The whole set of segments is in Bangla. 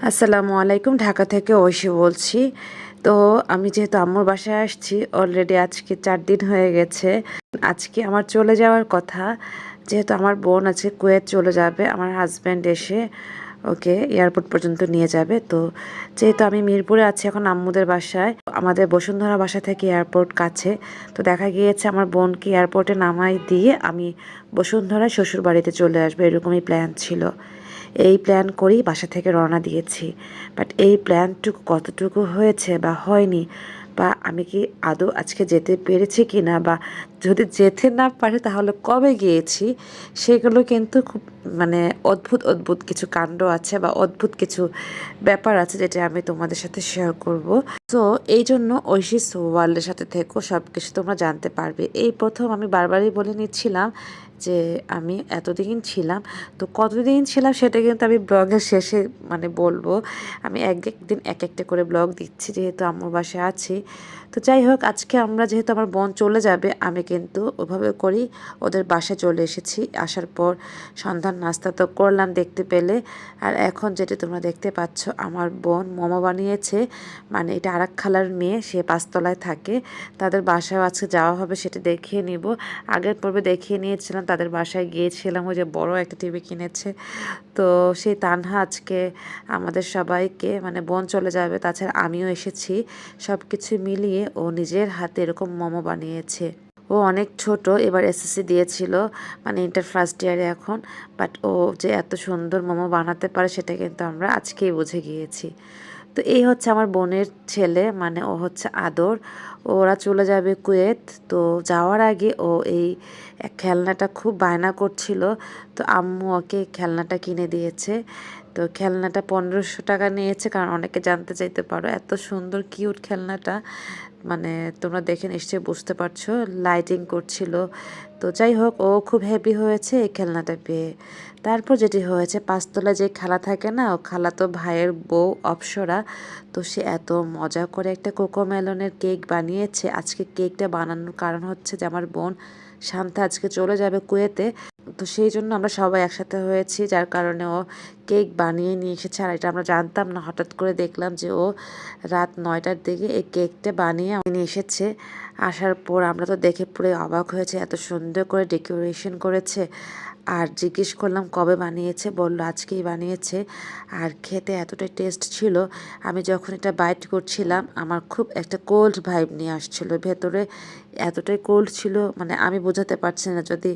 আসসালামু আলাইকুম, ঢাকা থেকে ঐশী বলছি। তো আমি যেহেতু আম্মুর বাসায় আসছি, অলরেডি আজকে 4 দিন হয়ে গেছে। আজকে আমার চলে যাওয়ার কথা, যেহেতু আমার বোন আছে কুয়েত চলে যাবে, আমার হাজব্যান্ড এসে ওকে এয়ারপোর্ট পর্যন্ত নিয়ে যাবে। তো যেহেতু আমি মিরপুরে আছি এখন আম্মুদের বাসায়, আমাদের বসুন্ধরা বাসা থেকে এয়ারপোর্ট কাছে। তো দেখা গিয়েছে আমার বোনকে এয়ারপোর্টে নামাই দিয়ে আমি বসুন্ধরায় শ্বশুর বাড়িতে চলে আসবো, এরকমই প্ল্যান ছিল। এই প্ল্যান করেই বাসা থেকে রওনা দিয়েছি। বাট এই প্ল্যানটুকু কতটুকু হয়েছে বা হয়নি, বা আমি কি আদৌ আজকে যেতে পেরেছি কি না, বা যদি যেতে না পারে তাহলে কবে গিয়েছি, সেগুলো কিন্তু খুব অদ্ভুত অদ্ভুত কিছু কাণ্ড আছে বা অদ্ভুত কিছু ব্যাপার আছে, যেটা আমি তোমাদের সাথে শেয়ার করব। তো এই জন্য ঐশী ওয়ার্ল্ডের সাথে থেকেও সব কিছু তোমরা জানতে পারবে। এই প্রথম আমি বারবারই বলে নিচ্ছিলাম যে আমি এতদিন ছিলাম, তো কতদিন ছিলাম সেটা কিন্তু আমি ব্লগের শেষে বলবো। আমি এক একদিন এক একটা করে ব্লগ দিচ্ছি, যেহেতু আম্মুর বাসায় আছি। তো যাই হোক, আজকে আমরা যেহেতু আমার বোন চলে যাবে, আমি কিন্তু ওভাবে করি ওদের বাসায় চলে এসেছি। আসার পর সন্ধ্যার নাস্তা তো করলাম দেখতে পেলে। আর এখন যেটা তোমরা দেখতে পাচ্ছ, আমার বোন মোমো বানিয়েছে। এটা আরেক খালার মেয়ে, সে 5 তলায় থাকে। তাদের বাসায় আজকে যাওয়া হবে, সেটা দেখিয়ে নিব। আগের পর্বে দেখিয়ে নিয়েছিলাম, তাদের বাসায় গিয়েছিলাম, ওই যে বড় একটা টিভি কিনেছে। তো সেই তানহা আজকে আমাদের সবাইকে, বোন চলে যাবে, তাছাড়া আমিও এসেছি, সব কিছু মিলিয়ে ও নিজের হাতে এরকম মোমো বানিয়েছে। ও অনেক ছোট, এবার এসএসসি দিয়েছিল, ইন্টার ফার্স্ট ইয়ারে এখন। বাট ও যে এত সুন্দর মোমো বানাতে পারে সেটা কিন্তু আমরা আজকেই বুঝে গিয়েছি। তো এই হচ্ছে আমার বোনের ছেলে, ও হচ্ছে আদর। ওরা চলে যাবে কুয়েত। তো যাওয়ার আগে ও এই খেলনাটা খুব বায়না করছিল, তো আম্মু ওকে খেলনাটা কিনে দিয়েছে। তো খেলনাটা 1500 টাকা নিয়েছে, কারণ অনেকে জানতে চাইতে পারো এত সুন্দর কিউট খেলনাটা। তোমরা দেখে নিশ্চয়ই বুঝতে পারছো, লাইটিং করছিল। তো যাই হোক, ও খুব হ্যাপি হয়েছে এই খেলনাটা পেয়ে। তারপর যেটি হয়েছে, 5 তলায় যে খালা থাকে না, ও খালা তো ভাইয়ের বউ অপ্সরা। তো সে এত মজা করে একটা কোকোমেলনের কেক বানিয়েছে। আজকে কেকটা বানানোর কারণ হচ্ছে যে আমার বোন শান্তা আজকে চলে যাবে কুয়েতে। তো সেই জন্য আমরা সবাই একসাথে হয়েছি, যার কারণে ও কেক বানিয়ে নিয়ে এসেছে। আর এটা আমরা জানতাম না, হঠাৎ করে দেখলাম যে ও রাত 9টার দিকে এই কেকটা বানিয়ে নিয়ে এসেছে। আসার পর আমরা তো দেখে পুরো অবাক হয়েছে, এত সুন্দর করে ডেকোরেশন করেছে। আর জিজ্ঞেস করলাম কবে বানিয়েছে, বলল আজকেই বানিয়েছে। আর খেতে এতটাই টেস্ট ছিল, আমি যখন এটা বাইট করছিলাম আমার খুব একটা কোল্ড ভাইব নিয়ে আসছিল ভেতরে। এতটাই কোল্ড ছিল, আমি বোঝাতে পারছি না, যদি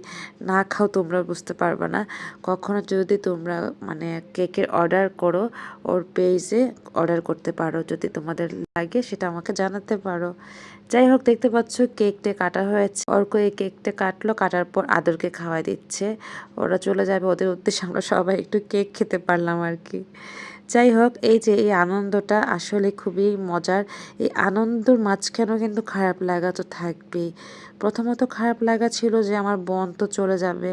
না খাও তোমরা বুঝতে পারবে না। কখনো যদি তোমরা কেকের অর্ডার করো, ওর পেজে অর্ডার করতে পারো, যদি তোমাদের লাগে সেটা আমাকে জানাতে পারো। যাই হোক, দেখতে পাচ্ছ কেকটা কাটা হয়েছে। অর্ক এই কেকটা কাটলো, কাটার পর আদরকে খাওয়াই দিচ্ছে। ওরা চলে যাবে, ওদের উদ্দেশ্যে আমরা সবাই একটু কেক খেতে পারলাম আর কি। যাই হোক, এই যে এই আনন্দটা আসলে খুবই মজার। এই আনন্দর মাঝখানেও কিন্তু খারাপ লাগা তো থাকবেই। প্রথমত খারাপ লাগা ছিল যে আমার বোন তো চলে যাবে,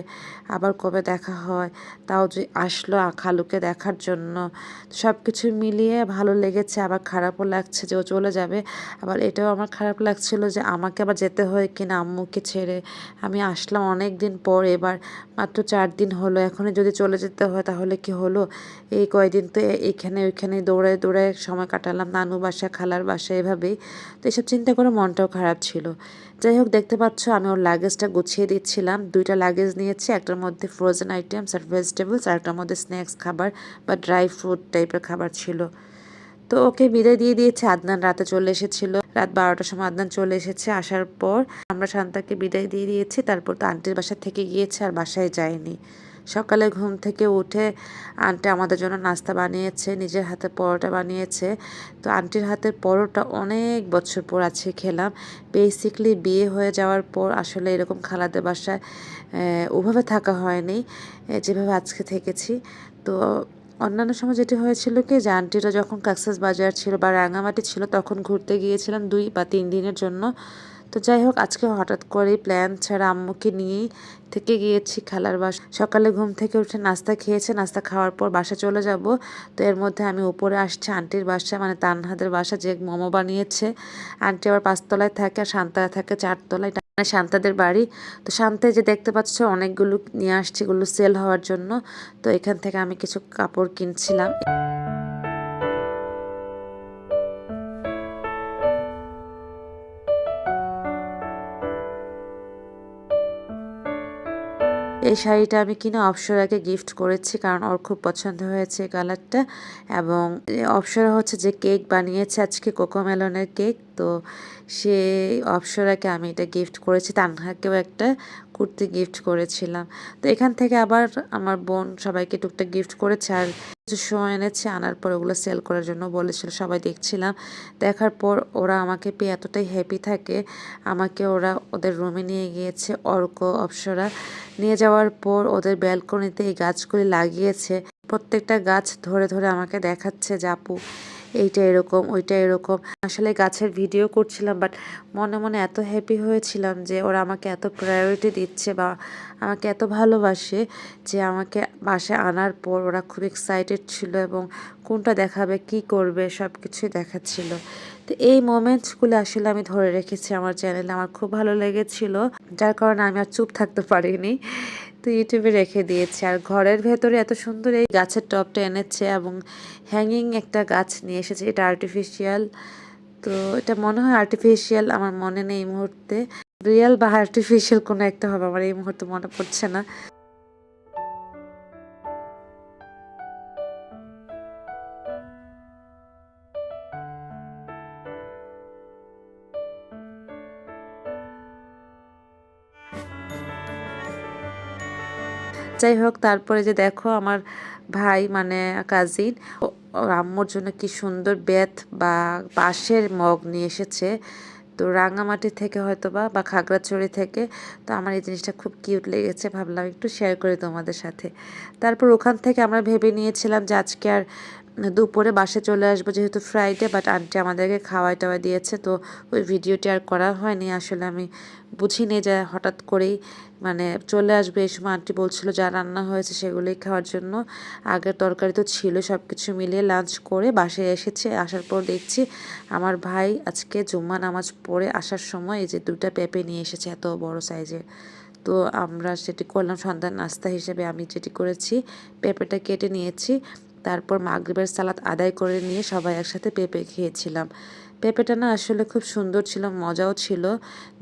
আবার কবে দেখা হয়, তাও যে আসলো খালুকে দেখার জন্য। সব কিছু মিলিয়ে ভালো লেগেছে, আবার খারাপও লাগছে যে ও চলে যাবে। আবার এটাও আমার খারাপ লাগছিল যে আমাকে আবার যেতে হয় কিনা আম্মুকে ছেড়ে। আমি আসলাম অনেক দিন পর, এবার মাত্র 4 দিন হলো। এখনই যদি চলে যেতে হয় তাহলে কি হলো? এই কয়দিন তো এইখানে ওইখানে দৌড়ায় দৌড়ায় সময় কাটালাম, নানু বাসা খালার বাসা এভাবেই। তো এসব চিন্তা করে মনটাও খারাপ ছিল। যাই হোক, দেখতে পাচ্ছ আমি ওর লাগেজটা গুছিয়ে দিচ্ছিলাম। 2টা লাগেজ নিয়েছি, একটার মধ্যে ফ্রোজেন আইটেমস আর ভেজিটেবলস, আর একটার মধ্যে স্ন্যাক্স খাবার বা ড্রাই ফ্রুট টাইপের খাবার ছিল। তো ওকে বিদায় দিয়ে দিয়েছে। আদনান রাতে চলে এসেছিল, রাত 12টার সময় আদনান চলে এসেছে। আসার পর আমরা শান্তাকে বিদায় দিয়ে দিয়েছি। তারপর তো আন্টির বাসা থেকে গিয়েছে, আর বাসায় যায়নি। সকালে ঘুম থেকে উঠে আন্টি আমাদের জন্য নাস্তা বানিয়েছে, নিজের হাতে পরোটা বানিয়েছে। তো আন্টির হাতের পরোটা অনেক বছর পর আছে খেলাম। বেসিকলি বিয়ে হয়ে যাওয়ার পর আসলে এরকম খালাদের বাসায় ওভাবে থাকা হয়নি যেভাবে আজকে থেকেছি। তো অন্যান্য সময় যেটি হয়েছিল কি, যে আন্টিরা যখন বাজার ছিল বা রাঙামাটি ছিল, তখন ঘুরতে গিয়েছিলাম 2 বা 3 দিনের জন্য। তো যাই হোক, আজকে হঠাৎ করে প্ল্যান ছাড়া আম্মুকে নিয়েই থেকে গিয়েছি খালার বাসা। সকালে ঘুম থেকে উঠে নাস্তা খেয়েছে, নাস্তা খাওয়ার পর বাসা চলে যাব। তো এর মধ্যে আমি উপরে আসছি আন্টির বাসা, তানহাদের বাসা, যে মোমো বানিয়েছে। আন্টি আবার 5 তলায় থাকে আর শান্তারা থাকে 4 তলায়, শান্তাদের বাড়ি। তো শান্তায় যে দেখতে পাচ্ছ অনেকগুলো নিয়ে আসছি, এগুলো সেল হওয়ার জন্য। তো এখান থেকে আমি কিছু কাপড় কিনছিলাম। এই শাড়িটা আমি কিনা অপ্সরাকে গিফট করেছি, কারণ ওর খুব পছন্দ হয়েছে কালারটা। এবং অপ্সরা হচ্ছে যে কেক বানিয়েছে আজকে, কোকোমেলনের কেক, তো সেই অপ্সরাকে আমি এটা গিফট করেছি। তানহাকেও একটা কুর্তি গিফট করেছিলাম। তো এখান থেকে আবার আমার বোন সবাইকে টুকটাক গিফট করেছে, আর কিছু সময় এনেছে, আনার পর ওগুলো সেল করার জন্য বলেছিল। সবাই দেখছিলাম, দেখার পর ওরা আমাকে পেয়ে এতটাই হ্যাপি থাকে। আমাকে ওরা ওদের রুমে নিয়ে গিয়েছে, অর্ক অপ্সরা। নিয়ে যাওয়ার পর ওদের ব্যালকনিতে এই গাছগুলি লাগিয়েছে। প্রত্যেকটা গাছ ধরে ধরে আমাকে দেখাচ্ছে যে আপু এইটা এরকম, ওইটা এরকম। আসলে গাছের ভিডিও করছিলাম, বাট মনে মনে এত হ্যাপি হয়েছিলাম যে ওরা আমাকে এত প্রায়োরিটি দিচ্ছে বা আমাকে এত ভালোবাসে, যে আমাকে বাসায় আনার পর ওরা খুব এক্সাইটেড ছিল এবং কোনটা দেখাবে, কি করবে, সব কিছুই দেখাচ্ছিল। তো এই মোমেন্টসগুলো আসলে আমি ধরে রেখেছি আমার চ্যানেলে, আমার খুব ভালো লেগেছিল, যার কারণে আমি আর চুপ থাকতে পারিনি, তো ইউটিউবে রেখে দিয়েছি। আর ঘরের ভেতরে এত সুন্দর এই গাছের টবটা এনেছে এবং হ্যাঙ্গিং একটা গাছ নিয়ে এসেছে, এটা আর্টিফিশিয়াল। তো এটা মনে হয় আর্টিফিশিয়াল, আমার মনে নেই এই মুহূর্তে, রিয়েল বা আর্টিফিশিয়াল কোনো একটা হবে, আমার এই মুহূর্তে মনে পড়ছে না। যাই হোক, তারপরে যে দেখো আমার ভাই মানে কাজিন ওর আম্মুর জন্য কি সুন্দর বেত বা বাঁশের মগ নিয়ে এসেছে, তো রাঙামাটি থেকে হয়তো বা খাগড়াছড়ি থেকে। তো আমার এই জিনিসটা খুব কিউট লেগেছে, ভাবলাম একটু শেয়ার করি তোমাদের সাথে। তারপর ওখান থেকে আমরা ভেবে নিয়েছিলাম যে আজকে আর দুপুরে বাসে চলে আসবো, যেহেতু ফ্রাইডে, বাট আন্টি আমাদেরকে খাওয়াই টাওয়াই দিয়েছে, তো ওই ভিডিওটি আর করা হয়নি। আসলে আমি বুঝিনি যে হঠাৎ করেই মানে চলে আসবে এই সময়। আন্টি বলছিল যা রান্না হয়েছে সেগুলোই খাওয়ার জন্য। আগের তরকারি তো ছিল, সব কিছু মিলিয়ে লাঞ্চ করে বাসায় এসেছে। আসার পর দেখছি আমার ভাই আজকে জুম্মা নামাজ পড়ে আসার সময় এই যে দুটা পেঁপে নিয়ে এসেছে, এত বড় সাইজের। তো আমরা সেটি করলাম সন্ধ্যার নাস্তা হিসেবে। আমি যেটি করেছি, পেঁপেটা কেটে নিয়েছি, তারপর মাগরিবের সালাত আদায় করে নিয়ে সবাই একসাথে পেঁপে খেয়েছিলাম। পেঁপেটা না আসলে খুব সুন্দর ছিল, মজাও ছিল।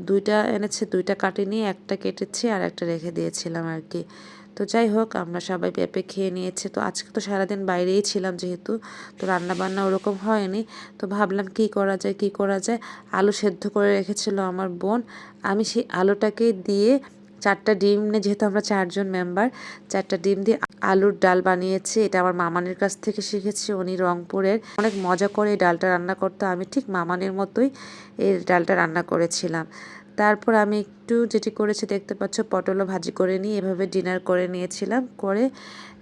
দুইটা এনেছে, দুইটা কাটিনি, একটা কেটেছি আর একটা রেখে দিয়েছিলাম আর কি। তো যাই হোক, আমরা সবাই পেঁপে খেয়ে নিয়েছি। তো আজকে তো সারাদিন বাইরেই ছিলাম যেহেতু, তো রান্না বান্না ওরকম হয়নি। তো ভাবলাম কি করা যায়, কি করা যায়। আলু সেদ্ধ করে রেখেছিল আমার বোন, আমি সেই আলুটাকে দিয়ে 4টা ডিম নিয়ে, যেহেতু আমরা 4জন মেম্বার, 4টা ডিম দিয়ে আলুর ডাল বানিয়েছি। এটা আমার মামানির কাছ থেকে শিখেছি, উনি রংপুরের, অনেক মজা করে এই ডালটা রান্না করতে। আমি ঠিক মামানির মতোই এই ডালটা রান্না করেছিলাম। তারপর আমি একটু যেটি করেছি দেখতে পাচ্ছ, পটলও ভাজি করে নিয়ে এভাবে ডিনার করে নিয়েছিলাম। করে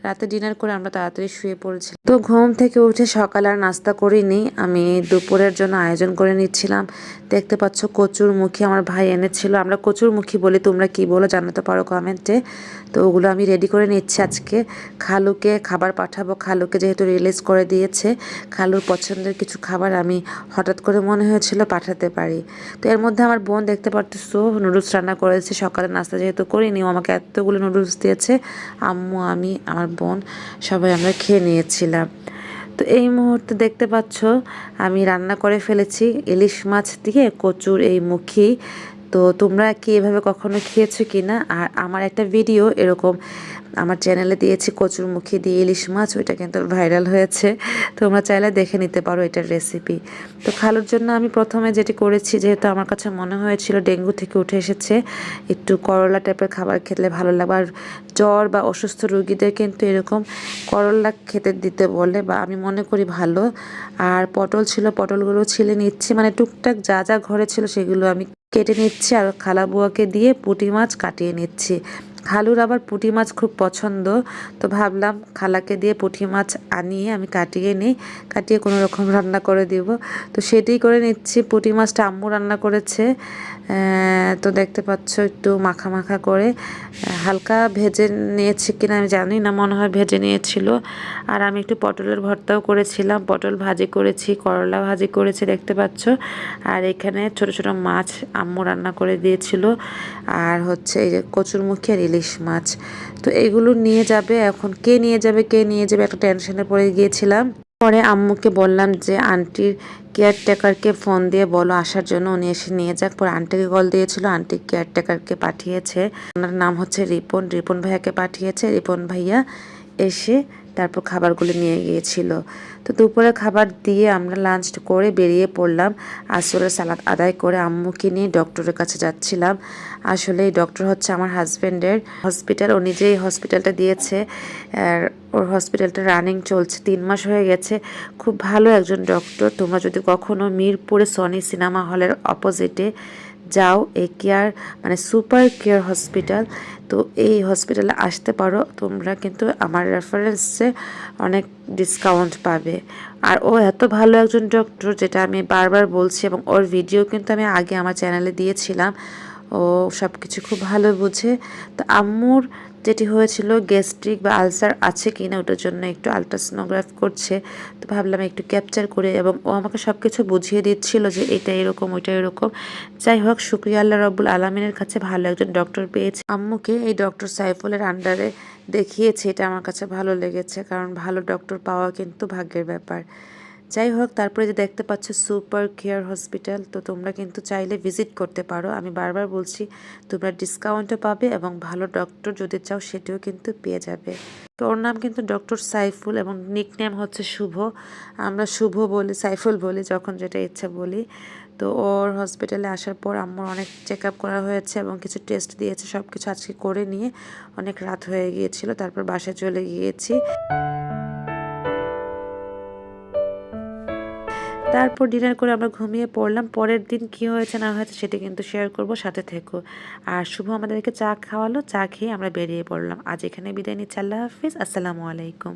রাতে ডিনার করে আমরা তাড়াতাড়ি শুয়ে পড়েছিলাম। তো ঘুম থেকে উঠে সকাল আর নাস্তা করিনি, আমি দুপুরের জন্য আয়োজন করে নিচ্ছিলাম। দেখতে পাচ্ছ কচুর মুখী আমার ভাই এনেছিল, আমরা কচুর মুখী বলি, তোমরা কি বলো জানাতে পারো কমেন্টে। তো ওগুলো আমি রেডি করে নিচ্ছি, আজকে খালুকে খাবার পাঠাবো। খালুকে যেহেতু রিলিজ করে দিয়েছে, খালুর পছন্দের কিছু খাবার আমি হঠাৎ করে মনে হয়েছিল পাঠাতে পারি। তো এর মধ্যে আমার বোন দেখতে পারতেছো নুডলস রান্না করেছে, সকালে নাস্তা যেহেতু করিনি, ও আমাকে এতগুলো নুডলস দিয়েছে। আম্মু, আমি, আমার বোন সবাই আমরা খেয়ে নিয়েছিলাম। তো এই মুহূর্তে দেখতে পাচ্ছ আমি রান্না করে ফেলেছি ইলিশ মাছ দিয়ে কচুর এই মুখী। তো তোমরা কি এভাবে কখনো খেয়েছো কি না? আর আমার একটা ভিডিও এরকম আমার চ্যানেলে দিয়েছি কচুর মুখী দিয়ে ইলিশ মাছ, ওইটা কিন্তু ভাইরাল হয়েছে, তোমরা চাইলে দেখে নিতে পারো এটার রেসিপি। তো খালুর জন্য আমি প্রথমে যেটি করেছি, যেহেতু আমার কাছে মনে হয়েছিল ডেঙ্গু থেকে উঠে এসেছে, একটু করলা টাইপের খাবার খেলে ভালো লাগবে। আর জ্বর বা অসুস্থ রোগীদের কিন্তু এরকম করলা খেতে দিতে বলে, বা আমি মনে করি ভালো। আর পটল ছিল, পটলগুলো ছিলে নিচ্ছি, মানে টুকটাক যা যা ঘরে ছিল সেগুলো আমি কেটে নিচ্ছি। আর খালা বুয়াকে দিয়ে পুঁটি মাছ কাটিয়ে নিচ্ছি। খালুর আবার পুঁটি মাছ খুব পছন্দ, তো ভাবলাম খালাকে দিয়ে পুঁটি মাছ আনিয়ে আমি কাটিয়ে নিই, কাটিয়ে কোনো রকম রান্না করে দিব। তো সেটাই করে নিচ্ছি। পুঁটি মাছটা আম্মু রান্না করেছে, তো দেখতে পাচ্ছ একটু মাখা মাখা করে হালকা ভেজে নিয়েছে কিনা আমি জানি না, মনে হয় ভেজে নিয়েছিল। আর আমি একটু পটলের ভর্তাও করেছিলাম, পটল ভাজি করেছি, করলা ভাজি করেছি দেখতে পাচ্ছ। আর এখানে ছোট ছোট মাছ আম্মু রান্না করে দিয়েছিল, আর হচ্ছে এই যে কচুরমুখী আর ইলিশ মাছ। তো এগুলো নিয়ে যাবে, এখন কে নিয়ে যাবে একটা টেনশনে পড়ে গিয়েছিলাম। পরে আম্মুকে বললাম যে আন্টির কেয়ারটেকারকে ফোন দিয়ে বলো আসার জন্য, উনি এসে নিয়ে যাক। পরে আন্টিকে কল দিয়েছিল, আন্টি কেয়ারটেকারকে পাঠিয়েছে। ওনার নাম হচ্ছে রিপন, রিপন ভাইয়াকে পাঠিয়েছে। রিপন ভাইয়া এসে তারপর খাবারগুলো নিয়ে গিয়েছিল। তো দুপুরে খাবার দিয়ে আমরা লাঞ্চ করে বেরিয়ে পড়লাম। আসরের সালাত আদায় করে আম্মুকে নিয়ে ডক্টরের কাছে যাচ্ছিলাম। আসলে এই ডক্টর হচ্ছে আমার হাজব্যান্ডের হসপিটাল, ও নিজেই হসপিটালটা দিয়েছে। আর ওর হসপিটালটা রানিং চলছে, 3 মাস হয়ে গেছে। খুব ভালো একজন ডক্টর। তোমরা যদি কখনো মিরপুরে সনি সিনেমা হলের অপোজিটে যাও, এই কেয়ার মানে সুপার কেয়ার হসপিটাল, তো এই হসপিটালে আসতে পারো। তোমরা কিন্তু আমার রেফারেন্সে অনেক ডিসকাউন্ট পাবে। আর ও এত ভালো একজন ডক্টর, যেটা আমি বারবার বলছি, এবং ওর ভিডিও কিন্তু আমি আগে আমার চ্যানেলে দিয়েছিলাম। ও সব কিছু খুব ভালো বুঝে। তো আম্মুর যেটি হয়েছিল গ্যাস্ট্রিক বা আলসার আছে কিনা ওটার জন্য একটু আলট্রাসোনোগ্রাফ করছে। তো ভাবলাম একটু ক্যাপচার করে, এবং ও আমাকে সব কিছু বুঝিয়ে দিচ্ছিল যে এটা এরকম ওইটা এরকম। যাই হোক, শুকরিয়া আল্লাহ রব্বুল আলমিনের কাছে ভালো একজন ডক্টর পেয়েছে। আম্মুকে এই ডক্টর সাইফুলের আন্ডারে দেখিয়েছে, এটা আমার কাছে ভালো লেগেছে, কারণ ভালো ডক্টর পাওয়া কিন্তু ভাগ্যের ব্যাপার। যাই হোক, তারপরে যে দেখতে পাচ্ছ সুপার কেয়ার হসপিটাল, তো তোমরা কিন্তু চাইলে ভিজিট করতে পারো। আমি বারবার বলছি, তোমরা ডিসকাউন্টও পাবে এবং ভালো ডক্টর যদি চাও সেটিও কিন্তু পেয়ে যাবে। তো ওর নাম কিন্তু ডক্টর সাইফুল এবং নিকনেম হচ্ছে শুভ। আমরা শুভ বলি, সাইফুল বলি, যখন যেটা ইচ্ছা বলি। তো ওর হসপিটালে আসার পর আম্মুর অনেক চেক আপ করা হয়েছে এবং কিছু টেস্ট দিয়েছে। সব কিছু আজকে করে নিয়ে অনেক রাত হয়ে গিয়েছিল, তারপর বাসায় চলে গিয়েছি। তারপর ডিনার করে আমরা ঘুমিয়ে পড়লাম। পরের দিন কি হয়েছে না হয়েছে সেটা কিন্তু শেয়ার করব, সাথে থেকো। আর শুভ আমাদেরকে চা খাওয়ালো, চা খেয়ে আমরা বেরিয়ে পড়লাম। আজ এখানে বিদায় নিচ্ছি, আল্লাহ হাফিজ, আসসালামু আলাইকুম।